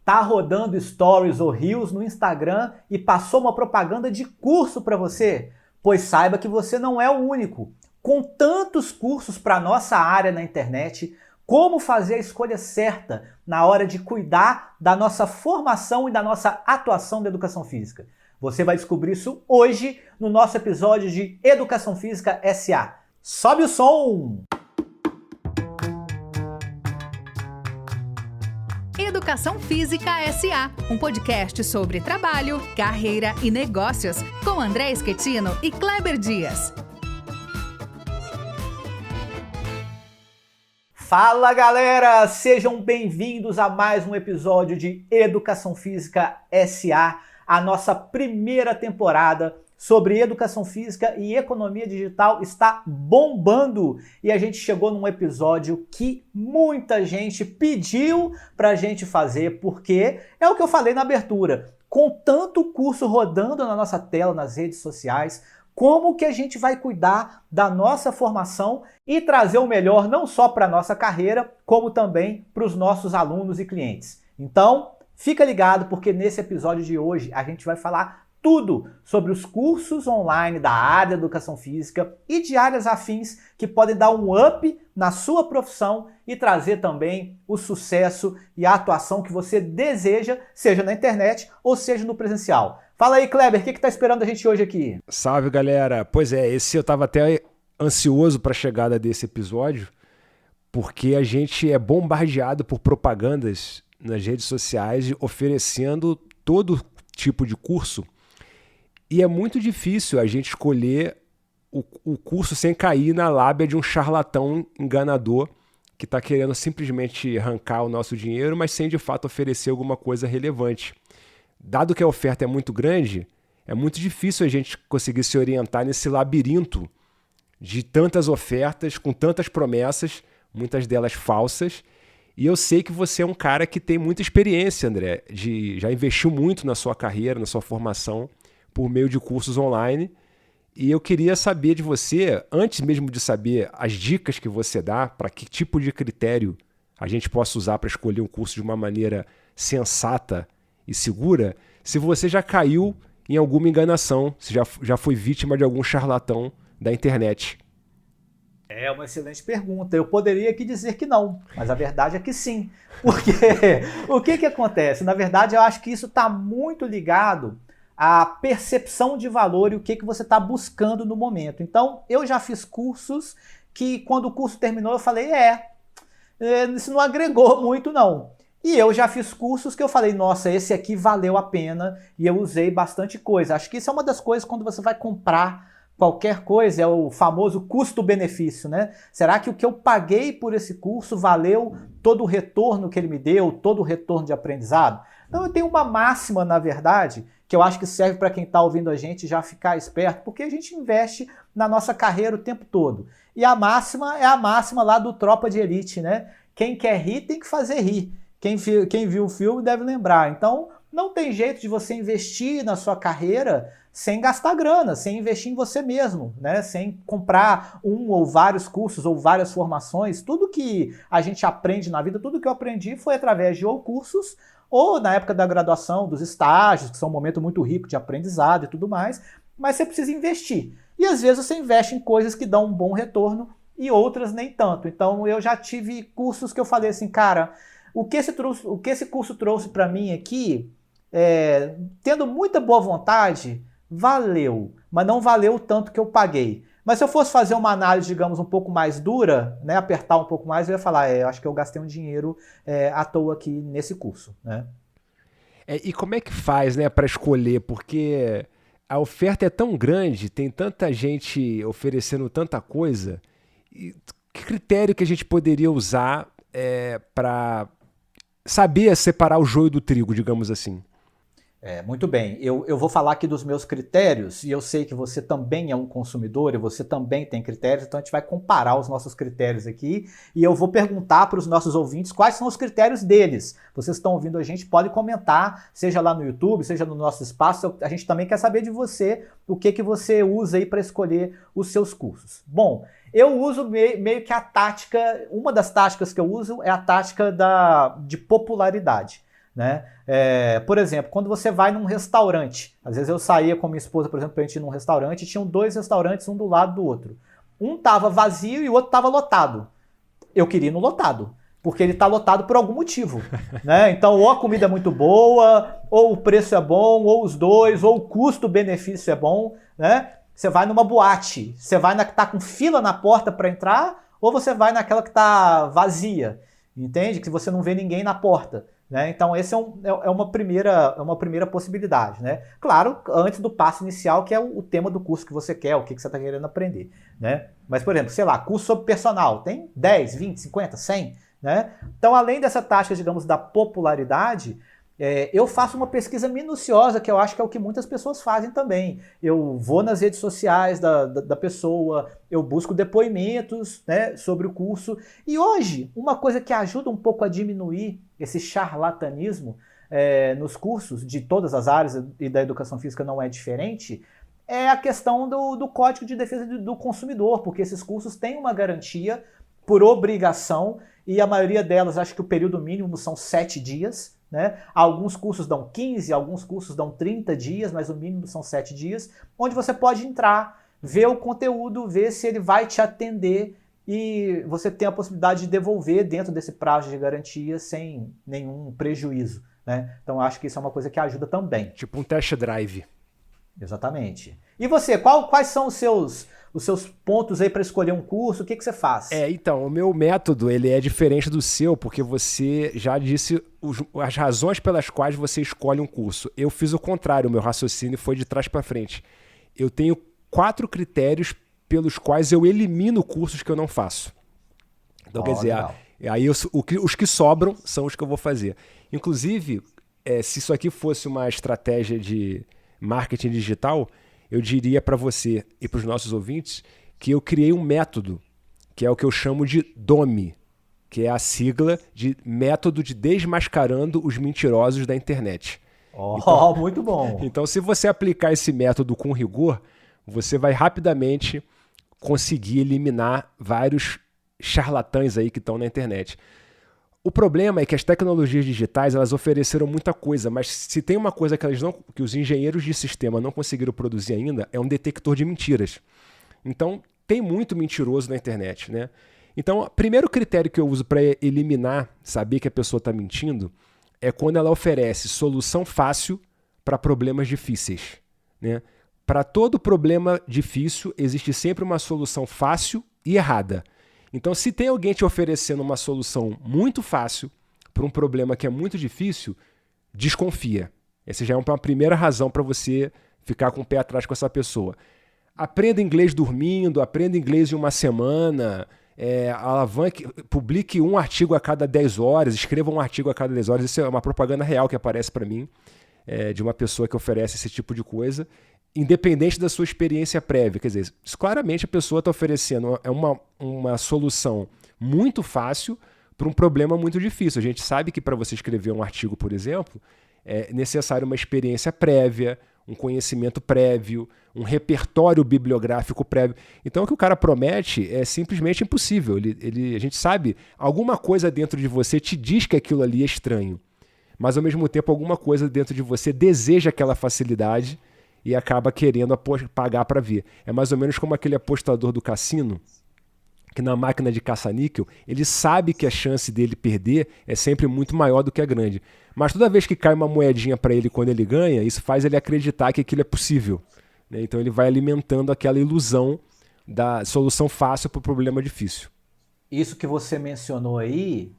Tá rodando stories ou reels no Instagram e passou uma propaganda de curso para você? Pois saiba que você não é o único. Com tantos cursos para nossa área na internet, como fazer a escolha certa na hora de cuidar da nossa formação e da nossa atuação da educação física? Você vai descobrir isso hoje no nosso episódio de Educação Física SA. Sobe o som! Educação Física SA, um podcast sobre trabalho, carreira e negócios, com André Schettino e Kleber Dias. Fala galera, sejam bem-vindos a mais um episódio de Educação Física SA, a nossa primeira temporada sobre educação física e economia digital está bombando e a gente chegou num episódio que muita gente pediu pra gente fazer, porque é o que eu falei na abertura, com tanto curso rodando na nossa tela, nas redes sociais, como que a gente vai cuidar da nossa formação e trazer o melhor não só para a nossa carreira, como também para os nossos alunos e clientes. Então, fica ligado porque nesse episódio de hoje a gente vai falar tudo sobre os cursos online da área de educação física e de áreas afins que podem dar um up na sua profissão e trazer também o sucesso e a atuação que você deseja, seja na internet ou seja no presencial. Fala aí, Kleber, o que está esperando a gente hoje aqui? Salve, galera! Pois é, esse eu estava até ansioso para a chegada desse episódio, porque a gente é bombardeado por propagandas nas redes sociais oferecendo todo tipo de curso e é muito difícil a gente escolher o curso sem cair na lábia de um charlatão enganador que está querendo simplesmente arrancar o nosso dinheiro, mas sem de fato oferecer alguma coisa relevante. Dado que a oferta é muito grande, é muito difícil a gente conseguir se orientar nesse labirinto de tantas ofertas, com tantas promessas, muitas delas falsas. E eu sei que você é um cara que tem muita experiência, André, já investiu muito na sua carreira, na sua formação, por meio de cursos online. E eu queria saber de você, antes mesmo de saber as dicas que você dá, para que tipo de critério a gente possa usar para escolher um curso de uma maneira sensata e segura, se você já caiu em alguma enganação, se já foi vítima de algum charlatão da internet. É uma excelente pergunta. Eu poderia aqui dizer que não, mas a verdade é que sim. Porque o que acontece? Na verdade, eu acho que isso está muito ligado à percepção de valor e o que você está buscando no momento. Então, eu já fiz cursos que, quando o curso terminou, eu falei, isso não agregou muito, não. E eu já fiz cursos que eu falei, nossa, esse aqui valeu a pena e eu usei bastante coisa. Acho que isso é uma das coisas quando você vai comprar qualquer coisa, é o famoso custo-benefício, né? Será que o que eu paguei por esse curso valeu todo o retorno que ele me deu, todo o retorno de aprendizado? Então eu tenho uma máxima, na verdade, que eu acho que serve para quem está ouvindo a gente já ficar esperto, porque a gente investe na nossa carreira o tempo todo. E a máxima é a máxima lá do Tropa de Elite, né? Quem quer rir tem que fazer rir. Quem viu o filme deve lembrar. Então, não tem jeito de você investir na sua carreira sem gastar grana, sem investir em você mesmo, né? Sem comprar um ou vários cursos ou várias formações. Tudo que a gente aprende na vida, tudo que eu aprendi foi através de ou cursos ou na época da graduação, dos estágios, que são um momento muito rico de aprendizado e tudo mais, mas você precisa investir. E às vezes você investe em coisas que dão um bom retorno e outras nem tanto. Então eu já tive cursos que eu falei assim, cara, o que esse curso trouxe para mim aqui, tendo muita boa vontade, valeu, mas não valeu o tanto que eu paguei. Mas se eu fosse fazer uma análise, digamos, um pouco mais dura, né, apertar um pouco mais, eu ia falar, eu acho que eu gastei um dinheiro à toa aqui nesse curso, né? E como é que faz, né, para escolher? Porque a oferta é tão grande, tem tanta gente oferecendo tanta coisa. E que critério que a gente poderia usar para saber separar o joio do trigo, digamos assim? Muito bem, eu vou falar aqui dos meus critérios e eu sei que você também é um consumidor e você também tem critérios, então a gente vai comparar os nossos critérios aqui e eu vou perguntar para os nossos ouvintes quais são os critérios deles. Vocês estão ouvindo a gente, pode comentar, seja lá no YouTube, seja no nosso espaço, a gente também quer saber de você o que você usa aí para escolher os seus cursos. Bom, eu uso meio que a tática, uma das táticas que eu uso é a tática de popularidade. né? Por exemplo, quando você vai num restaurante, às vezes eu saía com minha esposa, por exemplo, pra gente ir num restaurante, e tinham 2 restaurantes, um do lado do outro. Um tava vazio e o outro tava lotado. Eu queria ir no lotado, porque ele tá lotado por algum motivo, né? Então, ou a comida é muito boa, ou o preço é bom, ou os dois, ou o custo-benefício é bom, né? Você vai numa boate, você vai na que tá com fila na porta para entrar, ou você vai naquela que tá vazia, entende? Que você não vê ninguém na porta, né? Então, esse é uma primeira possibilidade, né? Claro, antes do passo inicial, que é o tema do curso que você quer, o que você está querendo aprender, né? Mas, por exemplo, sei lá, curso sobre personal, tem 10, 20, 50, 100, né? Então, além dessa taxa, digamos, da popularidade, eu faço uma pesquisa minuciosa, que eu acho que é o que muitas pessoas fazem também. Eu vou nas redes sociais da pessoa, eu busco depoimentos, né, sobre o curso. E hoje, uma coisa que ajuda um pouco a diminuir esse charlatanismo nos cursos de todas as áreas, e da educação física não é diferente, é a questão do Código de Defesa do Consumidor, porque esses cursos têm uma garantia por obrigação, e a maioria delas, acho que o período mínimo são 7 dias, né? Alguns cursos dão 15, alguns cursos dão 30 dias, mas o mínimo são 7 dias, onde você pode entrar, ver o conteúdo, ver se ele vai te atender, e você tem a possibilidade de devolver dentro desse prazo de garantia sem nenhum prejuízo, né? Então acho que isso é uma coisa que ajuda também. Tipo um test drive. Exatamente. E você, quais são os seus pontos aí para escolher um curso? O que você faz? Então, o meu método ele é diferente do seu, porque você já disse as razões pelas quais você escolhe um curso. Eu fiz o contrário, o meu raciocínio foi de trás para frente. Eu tenho 4 critérios pelos quais eu elimino cursos que eu não faço. Então, quer dizer, aí os que sobram são os que eu vou fazer. Inclusive, se isso aqui fosse uma estratégia de marketing digital, eu diria para você e para os nossos ouvintes que eu criei um método, que é o que eu chamo de DOME, que é a sigla de Método de Desmascarando os Mentirosos da Internet. Então, muito bom! Então, se você aplicar esse método com rigor, você vai rapidamente conseguir eliminar vários charlatães aí que estão na internet. O problema é que as tecnologias digitais elas ofereceram muita coisa, mas se tem uma coisa que os engenheiros de sistema não conseguiram produzir ainda, é um detector de mentiras. Então, tem muito mentiroso na internet, né? Então, o primeiro critério que eu uso para eliminar, saber que a pessoa está mentindo, é quando ela oferece solução fácil para problemas difíceis, né? Para todo problema difícil, existe sempre uma solução fácil e errada. Então, se tem alguém te oferecendo uma solução muito fácil para um problema que é muito difícil, desconfia. Essa já é uma primeira razão para você ficar com o pé atrás com essa pessoa. Aprenda inglês dormindo, aprenda inglês em uma semana, publique um artigo a cada 10 horas, escreva um artigo a cada 10 horas. Isso é uma propaganda real que aparece para mim, de uma pessoa que oferece esse tipo de coisa, independente da sua experiência prévia. Quer dizer, isso, claramente a pessoa está oferecendo uma solução muito fácil para um problema muito difícil. A gente sabe que para você escrever um artigo, por exemplo, é necessário uma experiência prévia, um conhecimento prévio, um repertório bibliográfico prévio. Então o que o cara promete é simplesmente impossível. A gente sabe, alguma coisa dentro de você te diz que aquilo ali é estranho, mas ao mesmo tempo alguma coisa dentro de você deseja aquela facilidade e acaba querendo pagar para ver. É mais ou menos como aquele apostador do cassino, que na máquina de caça-níquel, ele sabe que a chance dele perder é sempre muito maior do que a grande. Mas toda vez que cai uma moedinha para ele quando ele ganha, isso faz ele acreditar que aquilo é possível, né? Então ele vai alimentando aquela ilusão da solução fácil para o problema difícil. Isso que você mencionou aí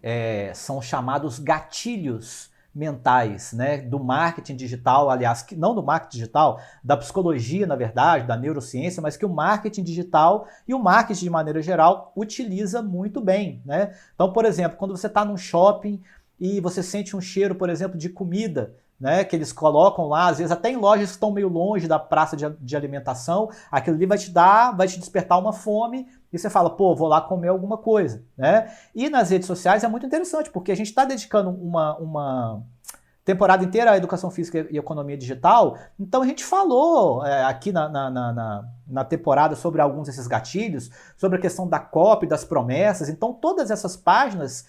são chamados gatilhos mentais, né, do marketing digital, aliás, não do marketing digital, da psicologia, na verdade, da neurociência, mas que o marketing digital e o marketing de maneira geral utiliza muito bem, né? Então, por exemplo, quando você está num shopping e você sente um cheiro, por exemplo, de comida, né, que eles colocam lá, às vezes até em lojas que estão meio longe da praça de alimentação, aquilo ali vai te despertar uma fome e você fala, pô, vou lá comer alguma coisa, né? E nas redes sociais é muito interessante, porque a gente está dedicando uma temporada inteira à educação física e economia digital, então a gente falou aqui na temporada sobre alguns desses gatilhos, sobre a questão da copy, das promessas. Então todas essas páginas,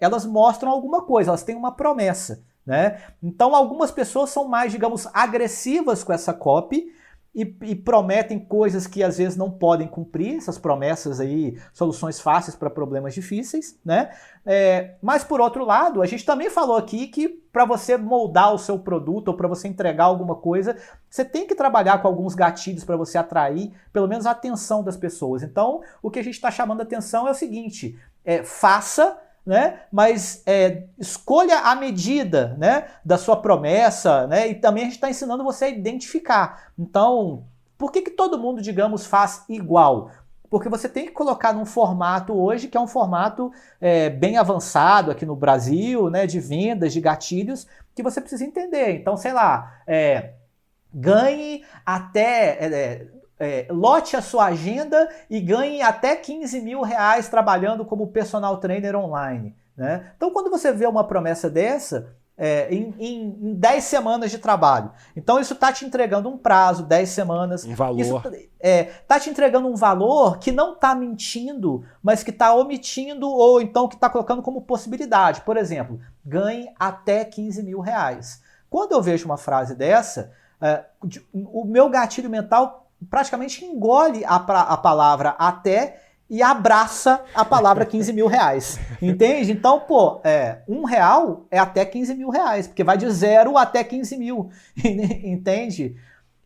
elas mostram alguma coisa, elas têm uma promessa, né? Então, algumas pessoas são mais, digamos, agressivas com essa copy e prometem coisas que às vezes não podem cumprir, essas promessas aí, soluções fáceis para problemas difíceis, né? Mas, por outro lado, a gente também falou aqui que para você moldar o seu produto ou para você entregar alguma coisa, você tem que trabalhar com alguns gatilhos para você atrair, pelo menos, a atenção das pessoas. Então, o que a gente está chamando a atenção é o seguinte, faça, né? Mas escolha a medida, né, da sua promessa, né? E também a gente está ensinando você a identificar. Então, por que todo mundo, digamos, faz igual? Porque você tem que colocar num formato hoje, que é um formato bem avançado aqui no Brasil, né, de vendas, de gatilhos, que você precisa entender. Então, sei lá, ganhe até... lote a sua agenda e ganhe até 15 mil reais trabalhando como personal trainer online, né? Então, quando você vê uma promessa dessa, em 10 semanas de trabalho, então isso está te entregando um prazo, 10 semanas. Um valor. Está te entregando um valor que não está mentindo, mas que está omitindo ou então que está colocando como possibilidade. Por exemplo, ganhe até 15 mil reais. Quando eu vejo uma frase dessa, o meu gatilho mental praticamente engole a palavra até e abraça a palavra 15 mil reais. Entende? Então, R$1 é até 15 mil reais, porque vai de 0 até 15 mil. Entende?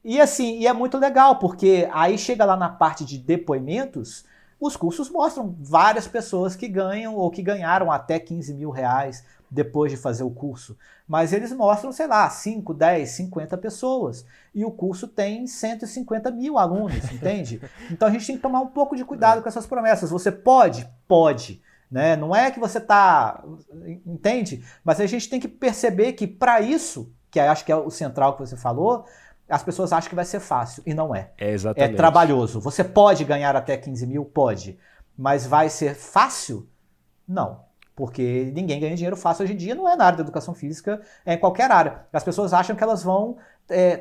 E assim, e é muito legal, porque aí chega lá na parte de depoimentos, os cursos mostram várias pessoas que ganham ou que ganharam até 15 mil reais depois de fazer o curso. Mas eles mostram, sei lá, 5, 10, 50 pessoas. E o curso tem 150 mil alunos, entende? Então a gente tem que tomar um pouco de cuidado com essas promessas. Você pode? Pode. Né? Não é que você está... Entende? Mas a gente tem que perceber que para isso, que acho que é o central que você falou, as pessoas acham que vai ser fácil. E não é. Exatamente. É trabalhoso. Você pode ganhar até 15 mil? Pode. Mas vai ser fácil? Não. Porque ninguém ganha dinheiro fácil hoje em dia, não é na área da educação física, é em qualquer área. As pessoas acham que elas vão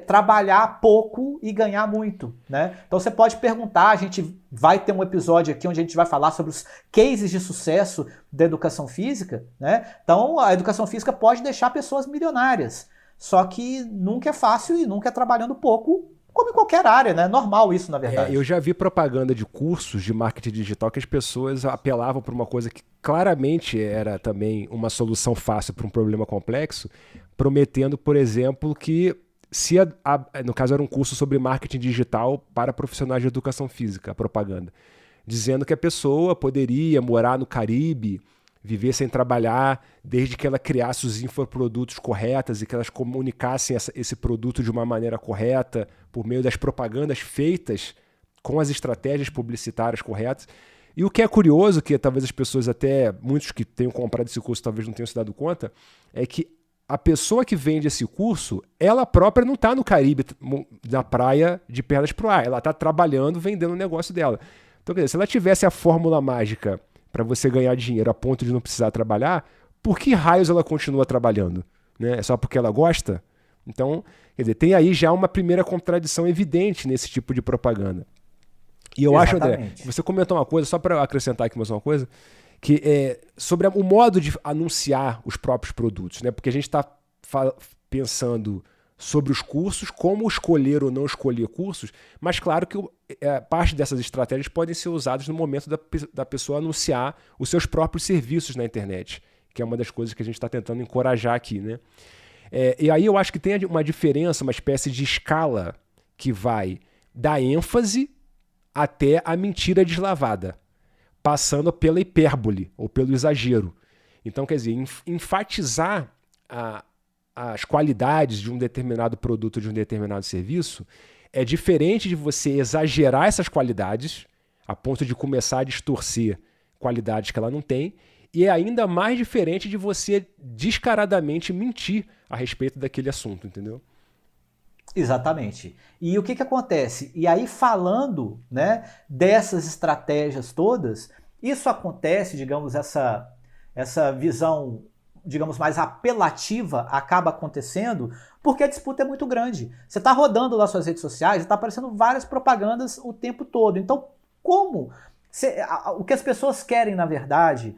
trabalhar pouco e ganhar muito, né? Então você pode perguntar, a gente vai ter um episódio aqui onde a gente vai falar sobre os cases de sucesso da educação física, né? Então a educação física pode deixar pessoas milionárias, só que nunca é fácil e nunca é trabalhando pouco, como em qualquer área, né? Normal isso, na verdade. Eu já vi propaganda de cursos de marketing digital que as pessoas apelavam para uma coisa que claramente era também uma solução fácil para um problema complexo, prometendo, por exemplo, que no caso era um curso sobre marketing digital para profissionais de educação física, a propaganda, dizendo que a pessoa poderia morar no Caribe, viver sem trabalhar, desde que ela criasse os infoprodutos corretos e que elas comunicassem esse produto de uma maneira correta, por meio das propagandas feitas com as estratégias publicitárias corretas. E o que é curioso, que talvez as pessoas até, muitos que tenham comprado esse curso talvez não tenham se dado conta, é que a pessoa que vende esse curso, ela própria não está no Caribe, na praia de pernas pro ar, ela está trabalhando, vendendo o negócio dela. Então, quer dizer, se ela tivesse a fórmula mágica para você ganhar dinheiro a ponto de não precisar trabalhar, por que raios ela continua trabalhando? Né? É só porque ela gosta? Então, quer dizer, tem aí já uma primeira contradição evidente nesse tipo de propaganda. E eu acho, André, você comentou uma coisa, só para acrescentar aqui mais uma coisa, que é sobre o modo de anunciar os próprios produtos, né? Porque a gente está pensando sobre os cursos, como escolher ou não escolher cursos, mas claro que parte dessas estratégias podem ser usadas no momento da pessoa anunciar os seus próprios serviços na internet, que é uma das coisas que a gente está tentando encorajar aqui, né? E aí eu acho que tem uma diferença, uma espécie de escala que vai da ênfase até a mentira deslavada, passando pela hipérbole ou pelo exagero. Então, quer dizer, enfatizar as qualidades de um determinado produto, de um determinado serviço, é diferente de você exagerar essas qualidades a ponto de começar a distorcer qualidades que ela não tem, e é ainda mais diferente de você descaradamente mentir a respeito daquele assunto, entendeu? Exatamente. E o que acontece? E aí, falando, né, dessas estratégias todas, isso acontece, digamos, essa visão, digamos, mais apelativa acaba acontecendo porque a disputa é muito grande. Você está rodando lá suas redes sociais e está aparecendo várias propagandas o tempo todo. Então, o que as pessoas querem, na verdade,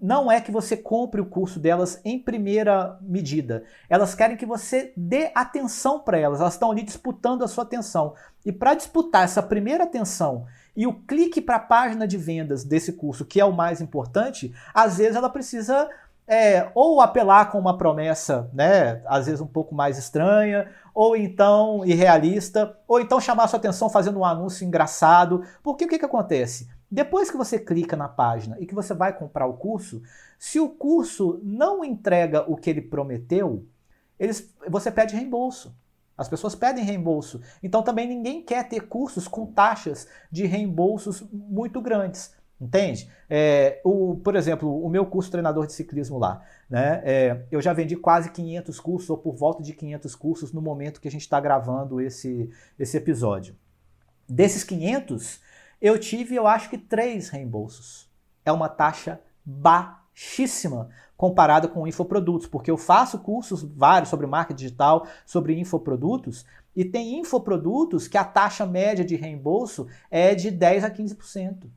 não é que você compre o curso delas em primeira medida. Elas querem que você dê atenção para elas. Elas estão ali disputando a sua atenção. E para disputar essa primeira atenção e o clique para a página de vendas desse curso, que é o mais importante, às vezes ela precisa ou apelar com uma promessa, né, às vezes um pouco mais estranha, ou então irrealista, ou então chamar a sua atenção fazendo um anúncio engraçado. Porque o que acontece? Depois que você clica na página e que você vai comprar o curso, se o curso não entrega o que ele prometeu, você pede reembolso. As pessoas pedem reembolso. Então também ninguém quer ter cursos com taxas de reembolsos muito grandes. Entende? Por exemplo, o meu curso treinador de ciclismo lá, né? Eu já vendi quase 500 cursos, ou por volta de 500 cursos no momento que a gente está gravando esse episódio. Desses 500, eu tive, eu acho que 3 reembolsos. É uma taxa baixíssima comparada com infoprodutos, porque eu faço cursos vários sobre marketing digital, sobre infoprodutos, e tem infoprodutos que a taxa média de reembolso é de 10% a 15%.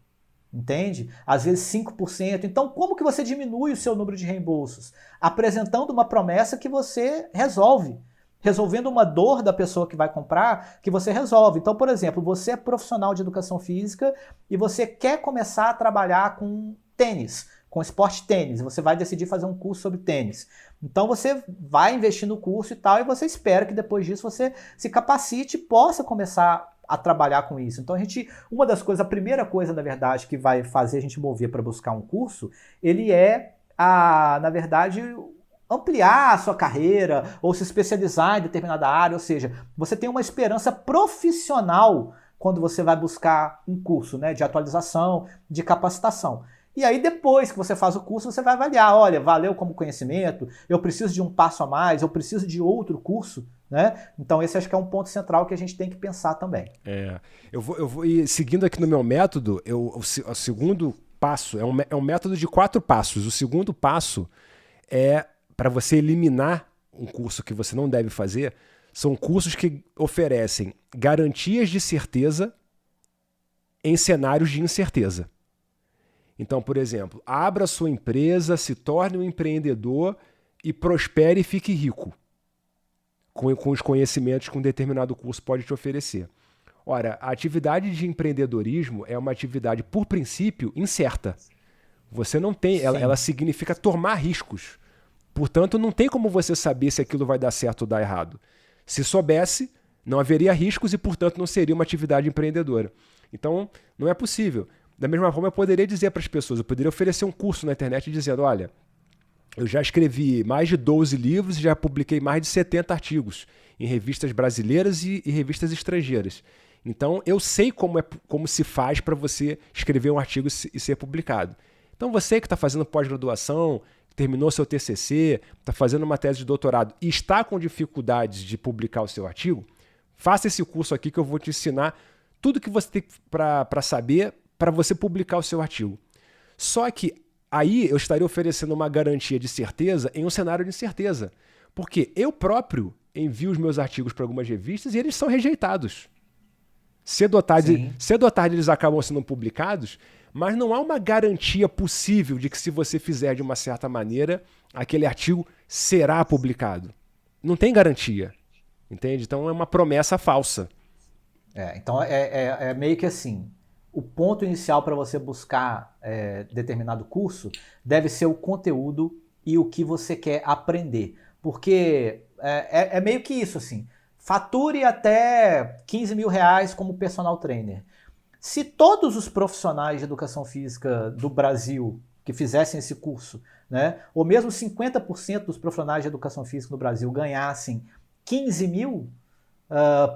Entende? Às vezes 5%. Então, como que você diminui o seu número de reembolsos? Apresentando uma promessa que você resolve. Resolvendo uma dor da pessoa que vai comprar, que você resolve. Então, por exemplo, você é profissional de educação física e você quer começar a trabalhar com tênis, com esporte tênis. Você vai decidir fazer um curso sobre tênis. Então, você vai investir no curso e tal, e você espera que depois disso você se capacite e possa começar a trabalhar com isso. Então a primeira coisa, na verdade, que vai fazer a gente mover para buscar um curso, ele na verdade, ampliar a sua carreira ou se especializar em determinada área, ou seja, você tem uma esperança profissional quando você vai buscar um curso, né, de atualização, de capacitação. E aí depois que você faz o curso, você vai avaliar, olha, valeu como conhecimento, eu preciso de um passo a mais, eu preciso de outro curso, né? Então esse acho que é um ponto central que a gente tem que pensar também. Eu vou ir seguindo aqui no meu método, o segundo passo é um método de 4 passos. O segundo passo é para você eliminar um curso que você não deve fazer, são cursos que oferecem garantias de certeza em cenários de incerteza. Então, por exemplo, abra sua empresa, se torne um empreendedor e prospere e fique rico com os conhecimentos que um determinado curso pode te oferecer. Ora, a atividade de empreendedorismo é uma atividade, por princípio, incerta. Você não tem, ela significa tomar riscos. Portanto, não tem como você saber se aquilo vai dar certo ou dar errado. Se soubesse, não haveria riscos e, portanto, não seria uma atividade empreendedora. Então, não é possível. Da mesma forma, eu poderia dizer para as pessoas, eu poderia oferecer um curso na internet dizendo, olha, eu já escrevi mais de 12 livros e já publiquei mais de 70 artigos em revistas brasileiras e revistas estrangeiras. Então, eu sei como se faz para você escrever um artigo e ser publicado. Então, você que está fazendo pós-graduação, terminou seu TCC, está fazendo uma tese de doutorado e está com dificuldades de publicar o seu artigo, faça esse curso aqui que eu vou te ensinar tudo que você tem para saber para você publicar o seu artigo. Só que aí eu estaria oferecendo uma garantia de certeza em um cenário de incerteza. Porque eu próprio envio os meus artigos para algumas revistas e eles são rejeitados. Cedo ou tarde eles acabam sendo publicados, mas não há uma garantia possível de que se você fizer de uma certa maneira, aquele artigo será publicado. Não tem garantia. Entende? Então é uma promessa falsa. Então é meio que assim, o ponto inicial para você buscar determinado curso deve ser o conteúdo e o que você quer aprender. Porque é meio que isso, assim, fature até 15 mil reais como personal trainer. Se todos os profissionais de educação física do Brasil que fizessem esse curso, né, ou mesmo 50% dos profissionais de educação física no Brasil ganhassem 15 mil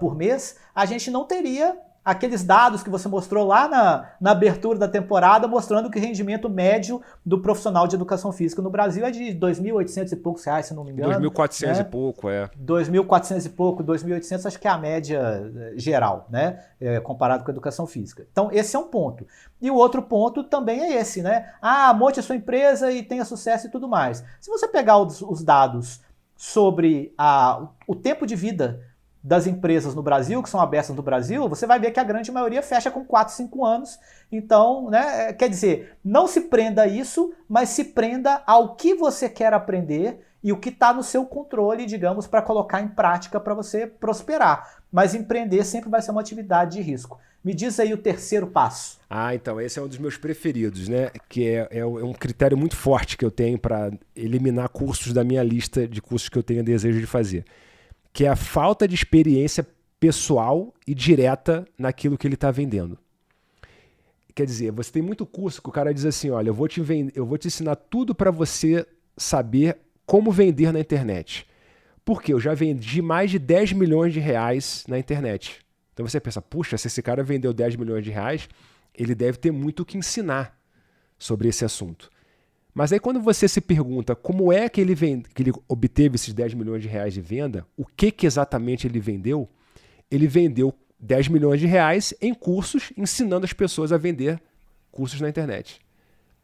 por mês, a gente não teria aqueles dados que você mostrou lá na abertura da temporada, mostrando que o rendimento médio do profissional de educação física no Brasil é de R$ 2.800 e poucos reais, se não me engano. 2.400 né? e pouco, 2.400 e pouco, 2.800, acho que é a média geral, né? Comparado com a educação física. Então, esse é um ponto. E o outro ponto também é esse, né? Monte a sua empresa e tenha sucesso e tudo mais. Se você pegar os dados sobre o tempo de vida das empresas no Brasil, que são abertas no Brasil, você vai ver que a grande maioria fecha com 4, 5 anos. Então, né, quer dizer, não se prenda a isso, mas se prenda ao que você quer aprender e o que está no seu controle, digamos, para colocar em prática para você prosperar. Mas empreender sempre vai ser uma atividade de risco. Me diz aí o terceiro passo. Então, esse é um dos meus preferidos, né? Que é um critério muito forte que eu tenho para eliminar cursos da minha lista de cursos que eu tenho desejo de fazer, que é a falta de experiência pessoal e direta naquilo que ele está vendendo. Quer dizer, você tem muito curso que o cara diz assim, olha, eu vou te ensinar tudo para você saber como vender na internet. Porque eu já vendi mais de 10 milhões de reais na internet. Então você pensa, puxa, se esse cara vendeu 10 milhões de reais, ele deve ter muito o que ensinar sobre esse assunto. Mas aí quando você se pergunta como é que ele obteve esses 10 milhões de reais de venda, o que exatamente ele vendeu 10 milhões de reais em cursos, ensinando as pessoas a vender cursos na internet.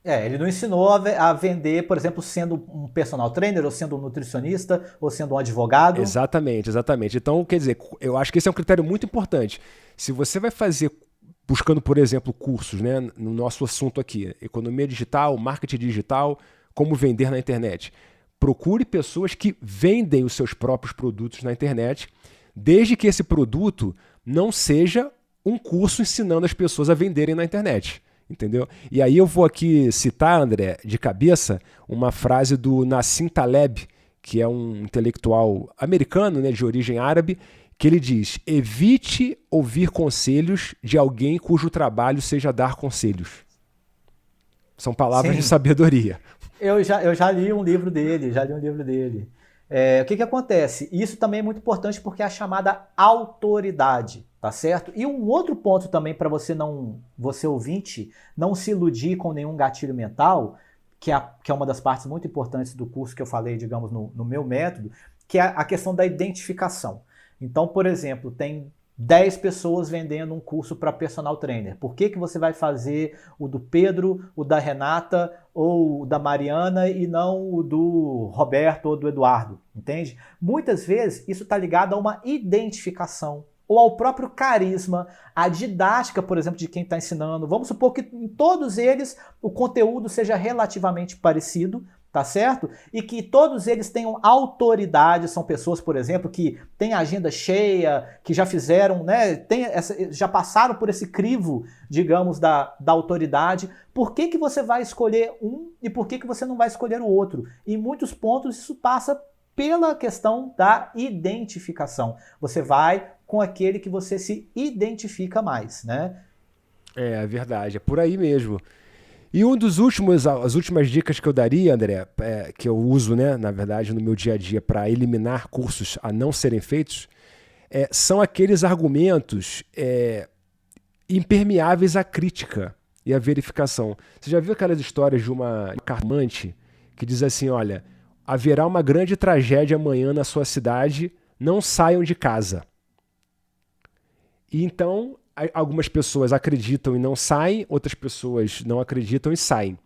Ele não ensinou a vender, por exemplo, sendo um personal trainer, ou sendo um nutricionista, ou sendo um advogado. Exatamente. Então, quer dizer, eu acho que esse é um critério muito importante. Se você vai fazer, buscando, por exemplo, cursos, né, no nosso assunto aqui, economia digital, marketing digital, como vender na internet, procure pessoas que vendem os seus próprios produtos na internet, desde que esse produto não seja um curso ensinando as pessoas a venderem na internet. Entendeu? E aí eu vou aqui citar, André, de cabeça, uma frase do Nassim Taleb, que é um intelectual americano, né, de origem árabe, que ele diz: evite ouvir conselhos de alguém cujo trabalho seja dar conselhos. São palavras de sabedoria. Eu já li um livro dele, o que acontece? Isso também é muito importante porque é a chamada autoridade, tá certo? E um outro ponto também para você ouvinte, não se iludir com nenhum gatilho mental, que é uma das partes muito importantes do curso que eu falei, digamos, no meu método, que é a questão da identificação. Então, por exemplo, tem 10 pessoas vendendo um curso para personal trainer. Por que você vai fazer o do Pedro, o da Renata ou o da Mariana e não o do Roberto ou do Eduardo? Entende? Muitas vezes isso está ligado a uma identificação ou ao próprio carisma, a didática, por exemplo, de quem está ensinando. Vamos supor que em todos eles o conteúdo seja relativamente parecido, tá certo? E que todos eles tenham autoridade, são pessoas, por exemplo, que têm agenda cheia, que já fizeram, né, já passaram por esse crivo, digamos, da autoridade. Por que você vai escolher um e por que você não vai escolher o outro? Em muitos pontos isso passa pela questão da identificação. Você vai com aquele que você se identifica mais, né? É verdade, é por aí mesmo. E as últimas dicas que eu daria, André, que eu uso, né, na verdade, no meu dia a dia para eliminar cursos a não serem feitos, são aqueles argumentos impermeáveis à crítica e à verificação. Você já viu aquelas histórias de uma cartomante que diz assim, olha, haverá uma grande tragédia amanhã na sua cidade, não saiam de casa. E então, algumas pessoas acreditam e não saem, outras pessoas não acreditam e saem.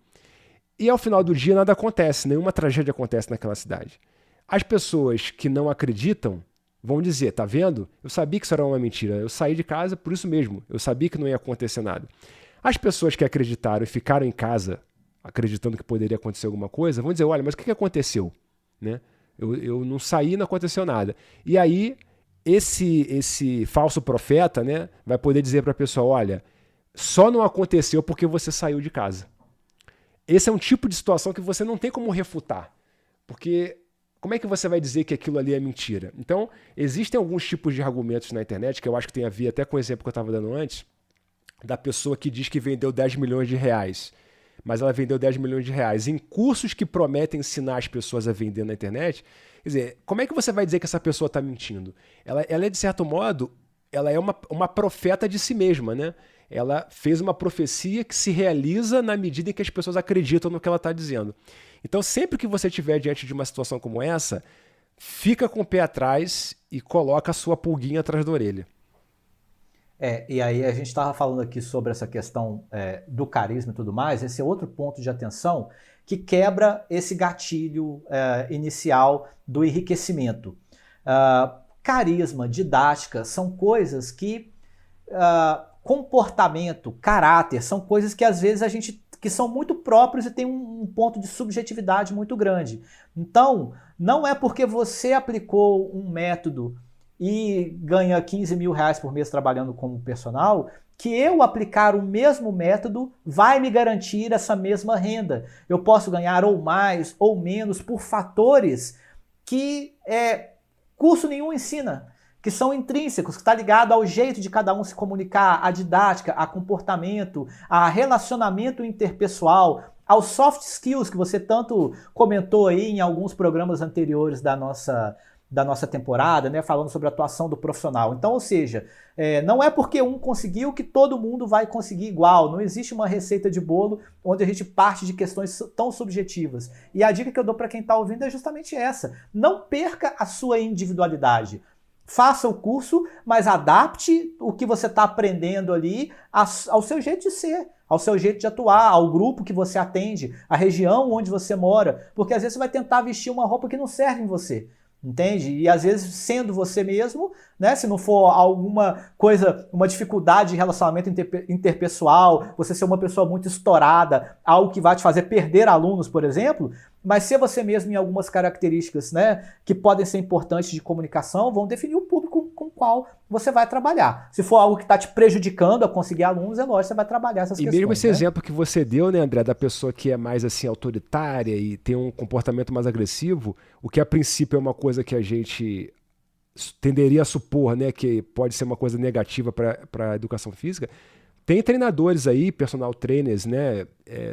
E ao final do dia nada acontece, nenhuma tragédia acontece naquela cidade. As pessoas que não acreditam vão dizer, tá vendo? Eu sabia que isso era uma mentira, eu saí de casa por isso mesmo, eu sabia que não ia acontecer nada. As pessoas que acreditaram e ficaram em casa acreditando que poderia acontecer alguma coisa, vão dizer, olha, mas o que aconteceu? Né? Eu não saí, não aconteceu nada. E aí esse falso profeta, né, vai poder dizer para a pessoa, olha, só não aconteceu porque você saiu de casa. Esse é um tipo de situação que você não tem como refutar, porque como é que você vai dizer que aquilo ali é mentira? Então, existem alguns tipos de argumentos na internet, que eu acho que tem a ver até com o exemplo que eu estava dando antes, da pessoa que diz que vendeu 10 milhões de reais, mas ela vendeu 10 milhões de reais em cursos que prometem ensinar as pessoas a vender na internet. Quer dizer, como é que você vai dizer que essa pessoa está mentindo? Ela é, de certo modo, ela é uma profeta de si mesma, né? Ela fez uma profecia que se realiza na medida em que as pessoas acreditam no que ela está dizendo. Então, sempre que você estiver diante de uma situação como essa, fica com o pé atrás e coloca a sua pulguinha atrás da orelha. E aí a gente estava falando aqui sobre essa questão do carisma e tudo mais, esse é outro ponto de atenção que quebra esse gatilho inicial do enriquecimento. carisma, didática, são coisas que... comportamento, caráter, são coisas que às vezes que são muito próprios e tem um ponto de subjetividade muito grande. Então, não é porque você aplicou um método e ganha 15 mil reais por mês trabalhando como personal, que eu aplicar o mesmo método vai me garantir essa mesma renda. Eu posso ganhar ou mais ou menos por fatores que curso nenhum ensina, que são intrínsecos, que está ligado ao jeito de cada um se comunicar, à didática, a comportamento, a relacionamento interpessoal, aos soft skills que você tanto comentou aí em alguns programas anteriores da nossa temporada, né, falando sobre a atuação do profissional. Então, ou seja, não é porque um conseguiu que todo mundo vai conseguir igual. Não existe uma receita de bolo onde a gente parte de questões tão subjetivas. E a dica que eu dou para quem está ouvindo é justamente essa. Não perca a sua individualidade. Faça o curso, mas adapte o que você está aprendendo ali ao seu jeito de ser, ao seu jeito de atuar, ao grupo que você atende, à região onde você mora, porque às vezes você vai tentar vestir uma roupa que não serve em você. Entende? E às vezes sendo você mesmo, né, se não for alguma coisa, uma dificuldade de relacionamento interpessoal, você ser uma pessoa muito estourada, algo que vai te fazer perder alunos, por exemplo, mas ser você mesmo em algumas características, né, que podem ser importantes de comunicação, vão definir o público com o qual você vai trabalhar. Se for algo que está te prejudicando a conseguir alunos, é lógico, você vai trabalhar essas questões. E mesmo esse né? exemplo que você deu, né, André, da pessoa que é mais assim autoritária e tem um comportamento mais agressivo, o que a princípio é uma coisa que a gente tenderia a supor, né, que pode ser uma coisa negativa para a educação física. Tem treinadores aí, personal trainers, né,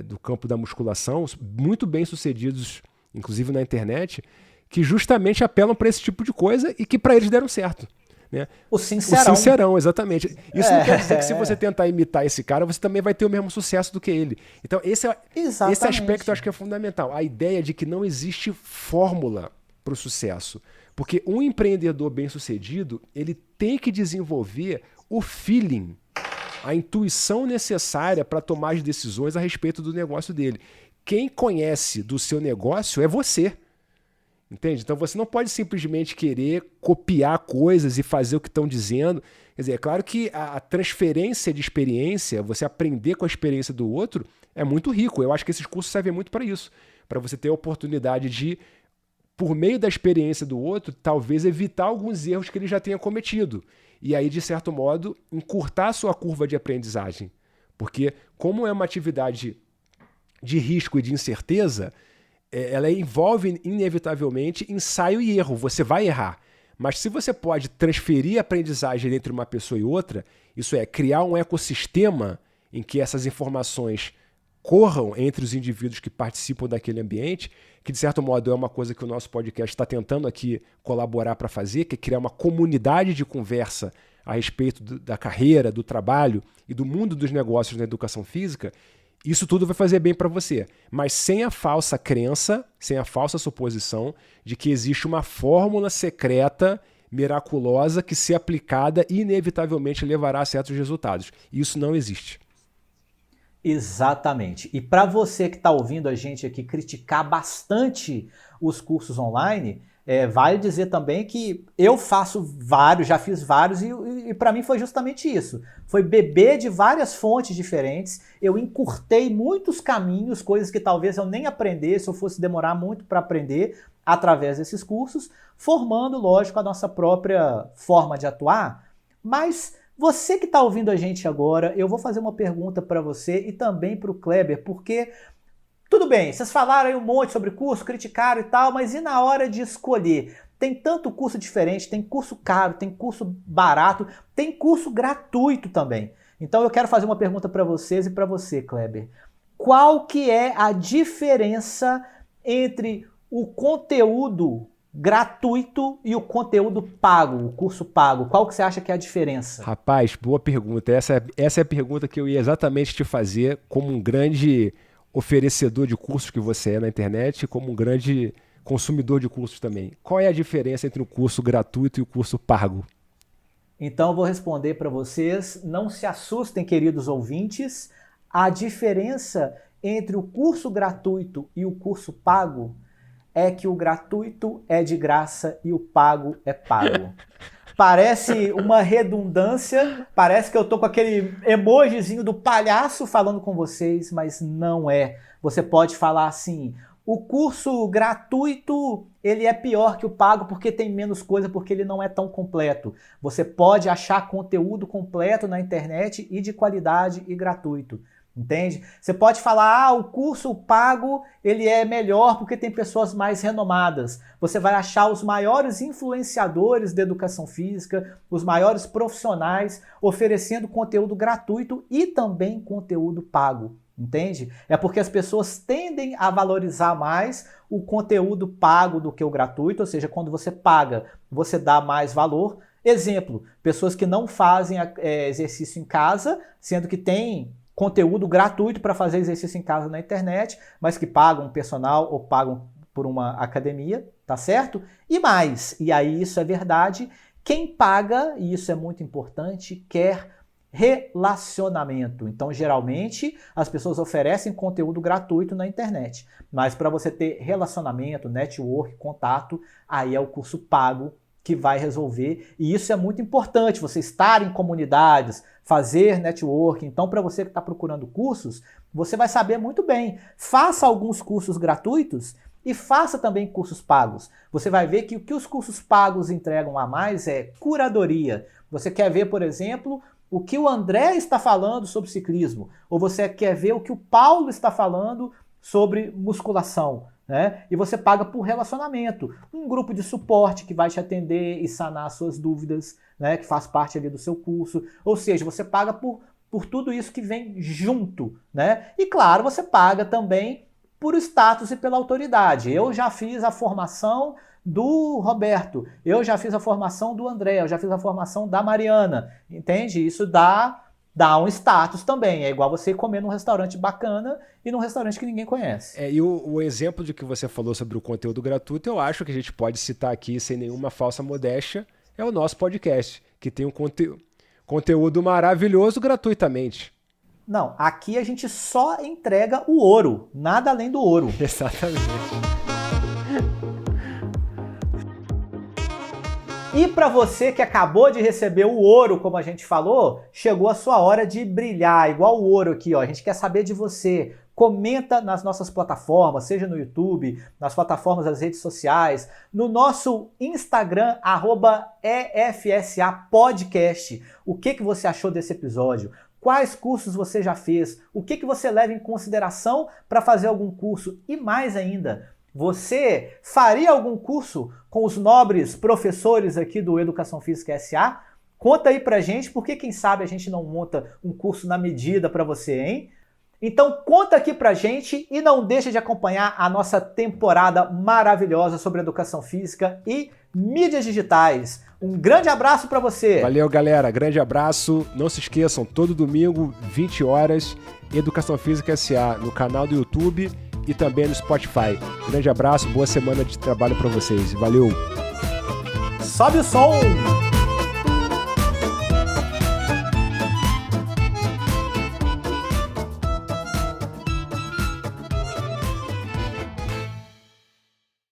do campo da musculação, muito bem sucedidos, inclusive na internet, que justamente apelam para esse tipo de coisa e que para eles deram certo. Né? O sincerão. O sincerão, exatamente. Isso não quer dizer que se você tentar imitar esse cara, você também vai ter o mesmo sucesso do que ele. Então esse aspecto eu acho que é fundamental. A ideia de que não existe fórmula para o sucesso. Porque um empreendedor bem-sucedido, ele tem que desenvolver o feeling, a intuição necessária para tomar as decisões a respeito do negócio dele. Quem conhece do seu negócio é você. Entende? Então você não pode simplesmente querer copiar coisas e fazer o que estão dizendo. Quer dizer, é claro que a transferência de experiência, você aprender com a experiência do outro, é muito rico. Eu acho que esses cursos servem muito para isso. Para você ter a oportunidade de, por meio da experiência do outro, talvez evitar alguns erros que ele já tenha cometido. E aí, de certo modo, encurtar a sua curva de aprendizagem. Porque como é uma atividade de risco e de incerteza, ela envolve inevitavelmente ensaio e erro. Você vai errar. Mas se você pode transferir a aprendizagem entre uma pessoa e outra, isso é, criar um ecossistema em que essas informações corram entre os indivíduos que participam daquele ambiente, que de certo modo é uma coisa que o nosso podcast está tentando aqui colaborar para fazer, que é criar uma comunidade de conversa a respeito da carreira, do trabalho e do mundo dos negócios na educação física. Isso tudo vai fazer bem para você, mas sem a falsa crença, sem a falsa suposição de que existe uma fórmula secreta, miraculosa, que, se aplicada, inevitavelmente levará a certos resultados. Isso não existe. Exatamente. E para você que está ouvindo a gente aqui criticar bastante os cursos online, vale dizer também que eu faço vários, já fiz vários e para mim foi justamente isso. Foi beber de várias fontes diferentes, eu encurtei muitos caminhos, coisas que talvez eu nem aprendesse, eu fosse demorar muito para aprender através desses cursos, formando, lógico, a nossa própria forma de atuar. Mas você que está ouvindo a gente agora, eu vou fazer uma pergunta para você e também para o Kleber, porque tudo bem, vocês falaram aí um monte sobre curso, criticaram e tal, mas e na hora de escolher? Tem tanto curso diferente, tem curso caro, tem curso barato, tem curso gratuito também. Então eu quero fazer uma pergunta para vocês e para você, Kleber. Qual que é a diferença entre o conteúdo gratuito e o conteúdo pago, o curso pago? Qual que você acha que é a diferença? Rapaz, boa pergunta. Essa é a pergunta que eu ia exatamente te fazer como um grande oferecedor de cursos que você é na internet, como um grande consumidor de cursos também. Qual é a diferença entre o curso gratuito e o curso pago? Então eu vou responder para vocês. Não se assustem, queridos ouvintes. A diferença entre o curso gratuito e o curso pago é que o gratuito é de graça e o pago é pago. Parece uma redundância, parece que eu tô com aquele emojizinho do palhaço falando com vocês, mas não é. Você pode falar assim, o curso gratuito, ele é pior que o pago porque tem menos coisa, porque ele não é tão completo. Você pode achar conteúdo completo na internet e de qualidade e gratuito. Entende? Você pode falar, o curso pago ele é melhor porque tem pessoas mais renomadas. Você vai achar os maiores influenciadores da educação física, os maiores profissionais oferecendo conteúdo gratuito e também conteúdo pago. Entende? É porque as pessoas tendem a valorizar mais o conteúdo pago do que o gratuito, ou seja, quando você paga, você dá mais valor. Exemplo, pessoas que não fazem exercício em casa, sendo que tem conteúdo gratuito para fazer exercício em casa na internet, mas que pagam um personal ou pagam por uma academia, tá certo? E mais, e aí isso é verdade, quem paga, e isso é muito importante, quer relacionamento. Então, geralmente, as pessoas oferecem conteúdo gratuito na internet, mas para você ter relacionamento, network, contato, aí é o curso pago que vai resolver, e isso é muito importante, você estar em comunidades, fazer networking. Então, para você que está procurando cursos, você vai saber muito bem. Faça alguns cursos gratuitos e faça também cursos pagos. Você vai ver que o que os cursos pagos entregam a mais é curadoria. Você quer ver, por exemplo, o que o André está falando sobre ciclismo, ou você quer ver o que o Paulo está falando sobre musculação, né? E você paga por relacionamento. Um grupo de suporte que vai te atender e sanar suas dúvidas, né? Que faz parte ali do seu curso. Ou seja, você paga por tudo isso que vem junto, né? E claro, você paga também por status e pela autoridade. Eu já fiz a formação do Roberto, eu já fiz a formação do André, eu já fiz a formação da Mariana, entende? Isso dá um status também. É igual você comer num restaurante bacana e num restaurante que ninguém conhece. E o exemplo de que você falou sobre o conteúdo gratuito, eu acho que a gente pode citar aqui sem nenhuma falsa modéstia, é o nosso podcast, que tem um conteúdo maravilhoso gratuitamente. Não, aqui a gente só entrega o ouro, nada além do ouro. Exatamente. E para você que acabou de receber o ouro, como a gente falou, chegou a sua hora de brilhar, igual o ouro aqui, ó. A gente quer saber de você. Comenta nas nossas plataformas, seja no YouTube, nas plataformas das redes sociais, no nosso Instagram, @EFSApodcast. O que você achou desse episódio? Quais cursos você já fez? O que você leva em consideração para fazer algum curso? E mais ainda, você faria algum curso com os nobres professores aqui do Educação Física S.A.? Conta aí pra gente, porque quem sabe a gente não monta um curso na medida para você, hein? Então conta aqui pra gente e não deixa de acompanhar a nossa temporada maravilhosa sobre educação física e mídias digitais. Um grande abraço para você. Valeu, galera. Grande abraço. Não se esqueçam, todo domingo, 20 horas, Educação Física S.A. no canal do YouTube e também no Spotify. Grande abraço, boa semana de trabalho para vocês. Valeu! Sobe o som!